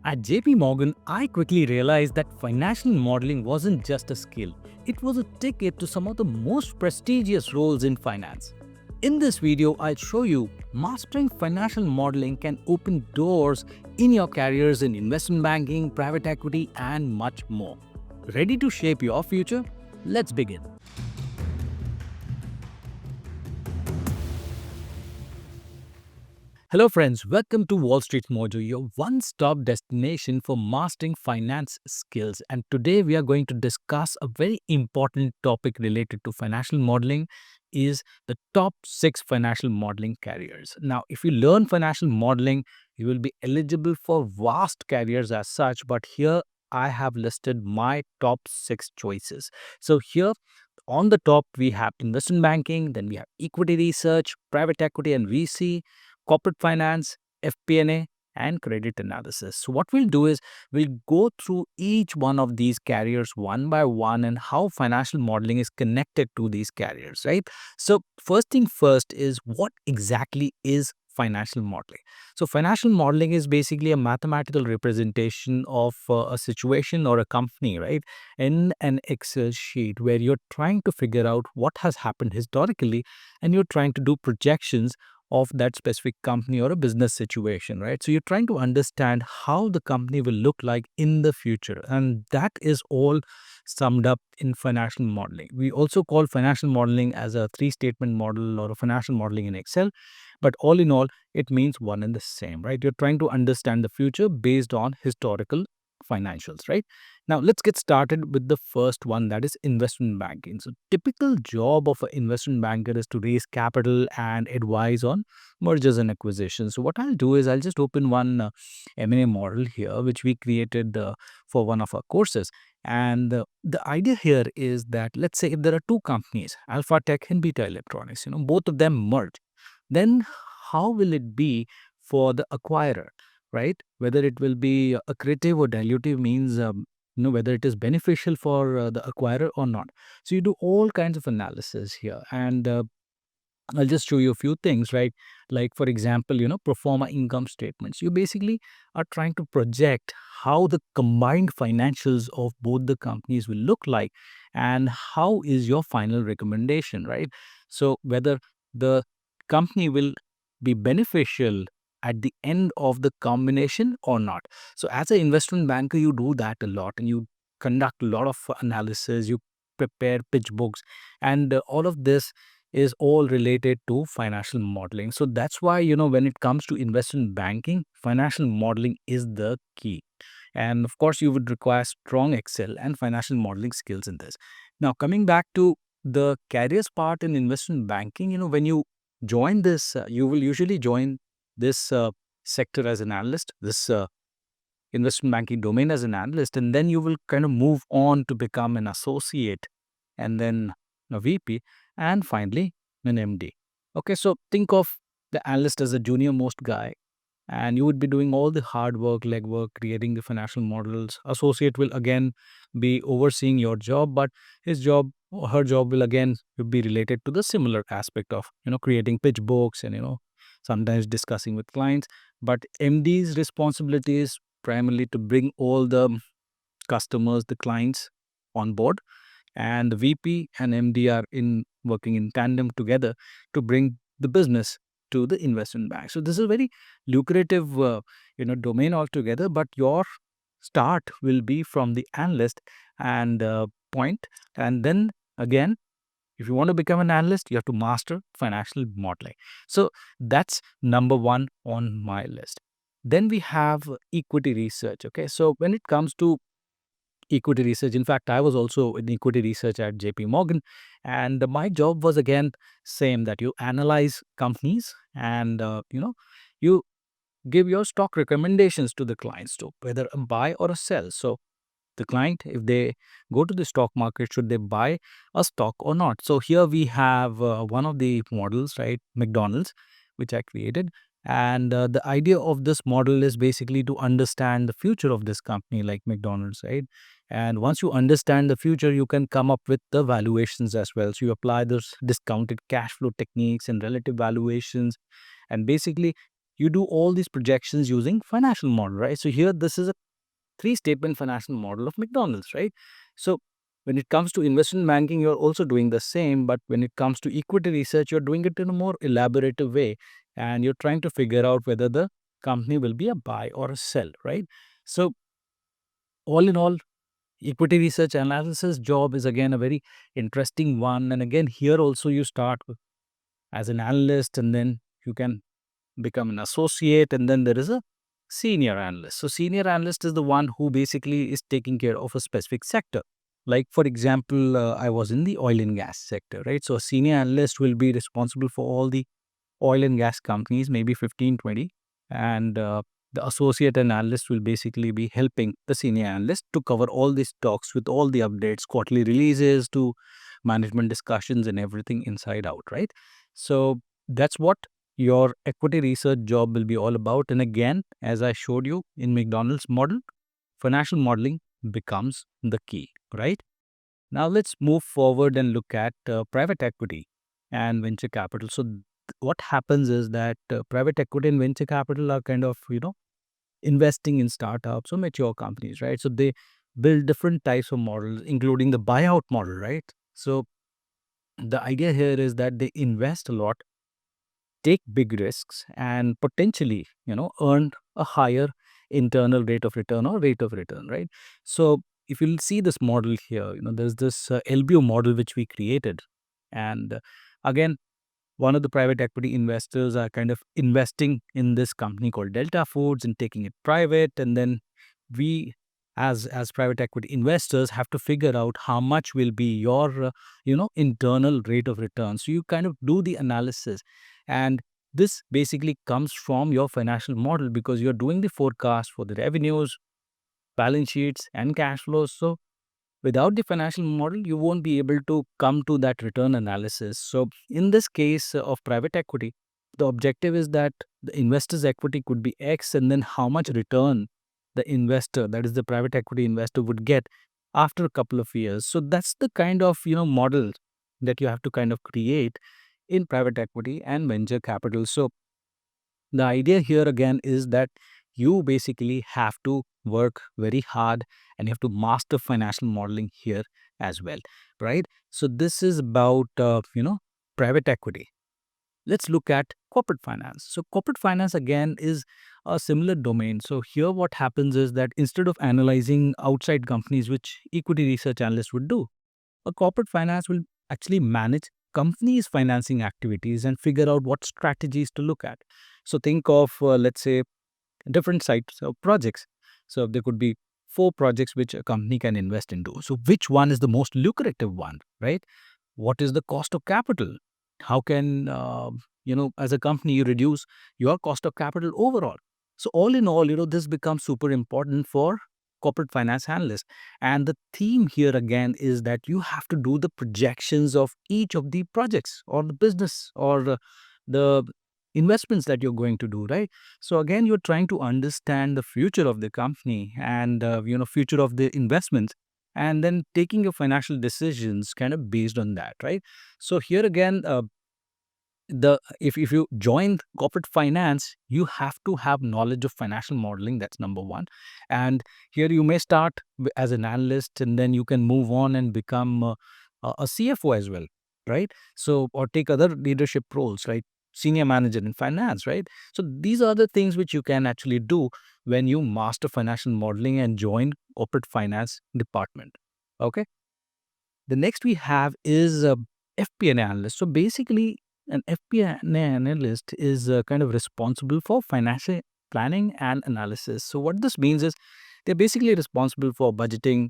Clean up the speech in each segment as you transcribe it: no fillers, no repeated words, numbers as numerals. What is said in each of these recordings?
At JP Morgan, I quickly realized that financial modeling wasn't just a skill, it was a ticket to some of the most prestigious roles in finance. In this video, I'll show you mastering financial modeling can open doors in your careers in investment banking, private equity, and much more. Ready to shape your future? Let's begin. Hello, friends. Welcome to Wall Street Mojo, your one stop destination for mastering finance skills. And today we are going to discuss a very important topic related to financial modeling is the top 6 financial modeling careers. Now, if you learn financial modeling, you will be eligible for vast careers as such, but here I have listed my top 6 choices. So here on the top, we have investment banking, then we have equity research, private equity and VC, corporate finance, FP&A, and credit analysis. So what we'll do is we'll go through each one of these carriers one by one and how financial modeling is connected to these carriers, right? So first thing first is what exactly is financial modeling? So financial modeling is basically a mathematical representation of a situation or a company, right? In an Excel sheet where you're trying to figure out what has happened historically and you're trying to do projections of that specific company or a business situation, right? So you're trying to understand how the company will look like in the future. And that is all summed up in financial modeling. We also call financial modeling as a three-statement model or a financial modeling in Excel. But all in all, it means one and the same, right? You're trying to understand the future based on historical financials, right? Now, let's get started with the first one, that is investment banking. So, typical job of an investment banker is to raise capital and advise on mergers and acquisitions. So, what I'll do is I'll just open one M&A model here, which we created for one of our courses. And the idea here is that let's say if there are two companies, Alpha Tech and Beta Electronics, both of them merge, then how will it be for the acquirer, right? Whether it will be accretive or dilutive means whether it is beneficial for the acquirer or not. So you do all kinds of analysis here, and I'll just show you a few things, right? Like for example, pro forma income statements. You basically are trying to project how the combined financials of both the companies will look like, and how is your final recommendation, right? So whether the company will be beneficial at the end of the combination or not. So as an investment banker, you do that a lot and you conduct a lot of analysis, you prepare pitch books, and all of this is all related to financial modeling. So that's why, when it comes to investment banking, financial modeling is the key. And of course, you would require strong Excel and financial modeling skills in this. Now, coming back to the careers part in investment banking, when you join this, you will usually join this sector as an analyst, this investment banking domain as an analyst, and then you will kind of move on to become an associate and then a VP and finally an MD. Okay, so think of the analyst as a junior most guy, and you would be doing all the hard work, legwork, creating the financial models. Associate will again be overseeing your job, but his job or her job will again be related to the similar aspect of creating pitch books and sometimes discussing with clients. But MD's responsibility is primarily to bring all the customers, the clients on board, and the VP and MD are in working in tandem together to bring the business to the investment bank. So this is a very lucrative domain altogether, but your start will be from the analyst and point, and then again, if you want to become an analyst, you have to master financial modeling. So that's number one on my list. Then we have equity research. Okay, so when it comes to equity research. In fact, I was also in equity research at JP Morgan, and my job was again same, that you analyze companies and you give your stock recommendations to the clients to whether a buy or a sell. So the client, if they go to the stock market, should they buy a stock or not? So here we have one of the models, right, McDonald's, which I created. And the idea of this model is basically to understand the future of this company like McDonald's, right? And once you understand the future, you can come up with the valuations as well. So you apply those discounted cash flow techniques and relative valuations, and basically you do all these projections using financial model, right? So here, this is a three-statement financial model of McDonald's, right? So when it comes to investment banking, you're also doing the same, but when it comes to equity research, you're doing it in a more elaborative way, and you're trying to figure out whether the company will be a buy or a sell, right? So all in all, equity research analysis job is again a very interesting one. And again, here also you start as an analyst, and then you can become an associate, and then there is a senior analyst. So senior analyst is the one who basically is taking care of a specific sector. Like for example, I was in the oil and gas sector, right? So a senior analyst will be responsible for all the oil and gas companies, maybe 15, 20, and the associate analyst will basically be helping the senior analyst to cover all these talks with all the updates, quarterly releases to management discussions and everything inside out, right? So that's what your equity research job will be all about. And again, as I showed you in McDonald's model, financial modeling becomes the key, right? Now let's move forward and look at private equity and venture capital. So what happens is that private equity and venture capital are kind of, investing in startups or mature companies, right? So they build different types of models, including the buyout model, right? So the idea here is that they invest a lot, take big risks, and potentially, earn a higher internal rate of return or rate of return, right? So if you'll see this model here, there's this LBO model which we created. And again, one of the private equity investors are kind of investing in this company called Delta Foods and taking it private. And then we, as private equity investors, have to figure out how much will be your internal rate of return. So you kind of do the analysis, and this basically comes from your financial model because you're doing the forecast for the revenues, balance sheets, and cash flows. So without the financial model, you won't be able to come to that return analysis. So in this case of private equity, the objective is that the investor's equity could be X, and then how much return the investor, that is the private equity investor, would get after a couple of years. So that's the kind of model that you have to kind of create in private equity and venture capital. So the idea here again is that you basically have to work very hard, and you have to master financial modeling here as well, right? So this is about private equity. Let's look at corporate finance. So corporate finance again is a similar domain. So here what happens is that instead of analyzing outside companies, which equity research analysts would do, a corporate finance will actually manage companies' financing activities and figure out what strategies to look at. So think of, let's say, different types of projects. So there could be four projects which a company can invest into. So which one is the most lucrative one, right? What is the cost of capital? How can, as a company, you reduce your cost of capital overall? So all in all, this becomes super important for corporate finance analysts. And the theme here again is that you have to do the projections of each of the projects or the business or the investments that you're going to do, right? So again, you're trying to understand the future of the company and future of the investments, and then taking your financial decisions kind of based on that, right? So here again, the if you join corporate finance, you have to have knowledge of financial modeling. That's number one. And here you may start as an analyst, and then you can move on and become a CFO as well, right? So or take other leadership roles, right? Senior manager in finance, right? So these are the things which you can actually do when you master financial modeling and join corporate finance department. Okay. The next we have is FP&A analyst. So basically, an FP&A analyst is kind of responsible for financial planning and analysis. So what this means is they're basically responsible for budgeting,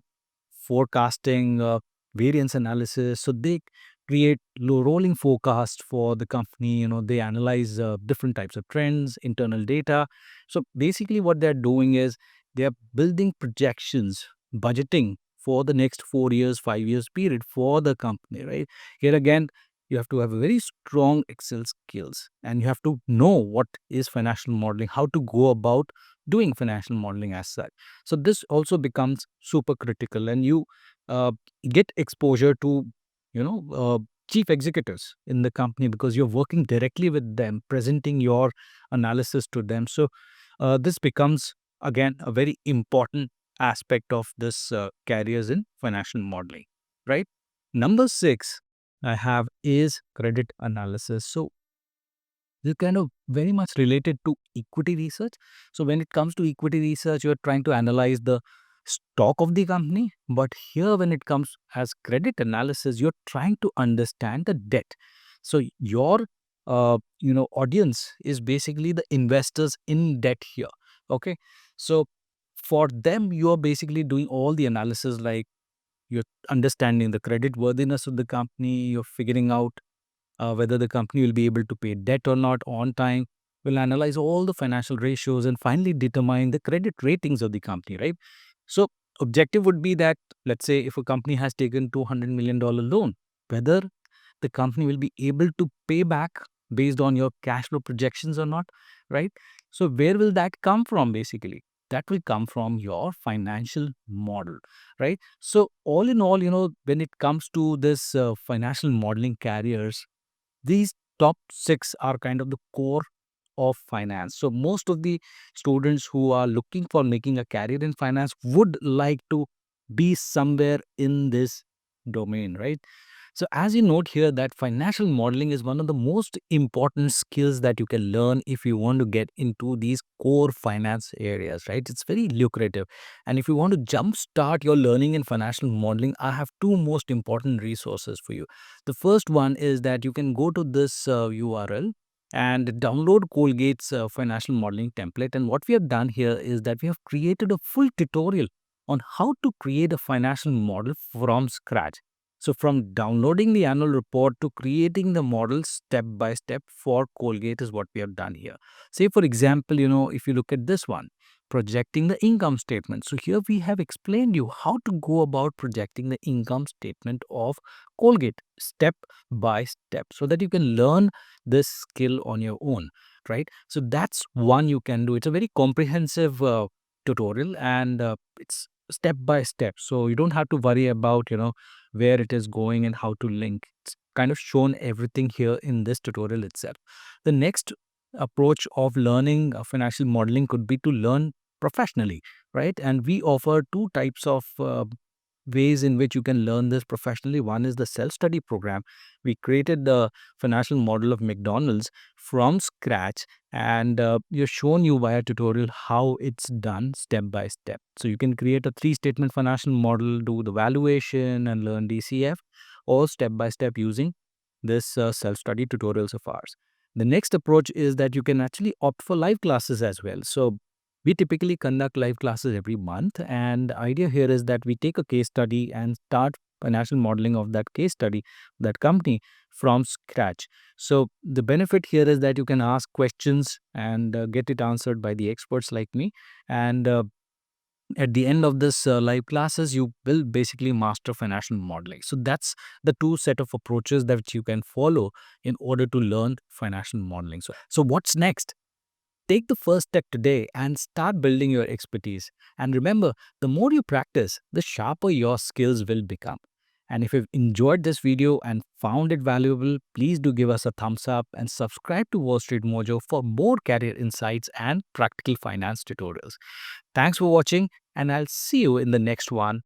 forecasting, variance analysis. So they create rolling forecast for the company. They analyze different types of trends, internal data. So basically, what they're doing is they're building projections, budgeting for the next 4 years, 5 years period for the company, right? Here again, you have to have a very strong Excel skills, and you have to know what is financial modeling, how to go about doing financial modeling as such. So this also becomes super critical, and you uh, get exposure to chief executives in the company because you're working directly with them, presenting your analysis to them. So this becomes again a very important aspect of this careers in financial modeling, right? Number 6 I have is credit analysis. So they're kind of very much related to equity research. So when it comes to equity research, you're trying to analyze the stock of the company. But here, when it comes as credit analysis, you're trying to understand the debt. So your audience is basically the investors in debt here. Okay, so for them, you are basically doing all the analysis, like you're understanding the credit worthiness of the company, you're figuring out whether the company will be able to pay debt or not on time. We'll analyze all the financial ratios and finally determine the credit ratings of the company, right? So, objective would be that, let's say, if a company has taken $200 million loan, whether the company will be able to pay back based on your cash flow projections or not, right? So, where will that come from basically? That will come from your financial model, right? So, all in all, when it comes to this financial modeling carriers, these top 6 are kind of the core of finance. So most of the students who are looking for making a career in finance would like to be somewhere in this domain, right? So as you note here that financial modeling is one of the most important skills that you can learn if you want to get into these core finance areas, right? It's very lucrative. And if you want to jumpstart your learning in financial modeling, I have two most important resources for you. The first one is that you can go to this URL and download Colgate's financial modeling template. And what we have done here is that we have created a full tutorial on how to create a financial model from scratch. So from downloading the annual report to creating the model step by step for Colgate is what we have done here. Say for example, if you look at this one, projecting the income statement. So here we have explained you how to go about projecting the income statement of Colgate step by step so that you can learn this skill on your own, right? So that's one you can do. It's a very comprehensive tutorial and it's step by step. So you don't have to worry about, where it is going and how to link. It's kind of shown everything here in this tutorial itself. The next approach of learning financial modeling could be to learn professionally, right? And we offer two types of ways in which you can learn this professionally. One is the self-study program. We created the financial model of McDonald's from scratch, and we've shown you via tutorial how it's done step by step. So you can create a 3-statement financial model, do the valuation and learn DCF, all step by step using this self-study tutorials of ours. The next approach is that you can actually opt for live classes as well. So we typically conduct live classes every month, and the idea here is that we take a case study and start financial modeling of that case study, that company, from scratch. So the benefit here is that you can ask questions and get it answered by the experts like me. And at the end of this live classes, you will basically master financial modeling. So that's the two set of approaches that you can follow in order to learn financial modeling. So what's next? Take the first step today and start building your expertise. And remember, the more you practice, the sharper your skills will become. And if you've enjoyed this video and found it valuable, please do give us a thumbs up and subscribe to Wall Street Mojo for more career insights and practical finance tutorials. Thanks for watching, and I'll see you in the next one.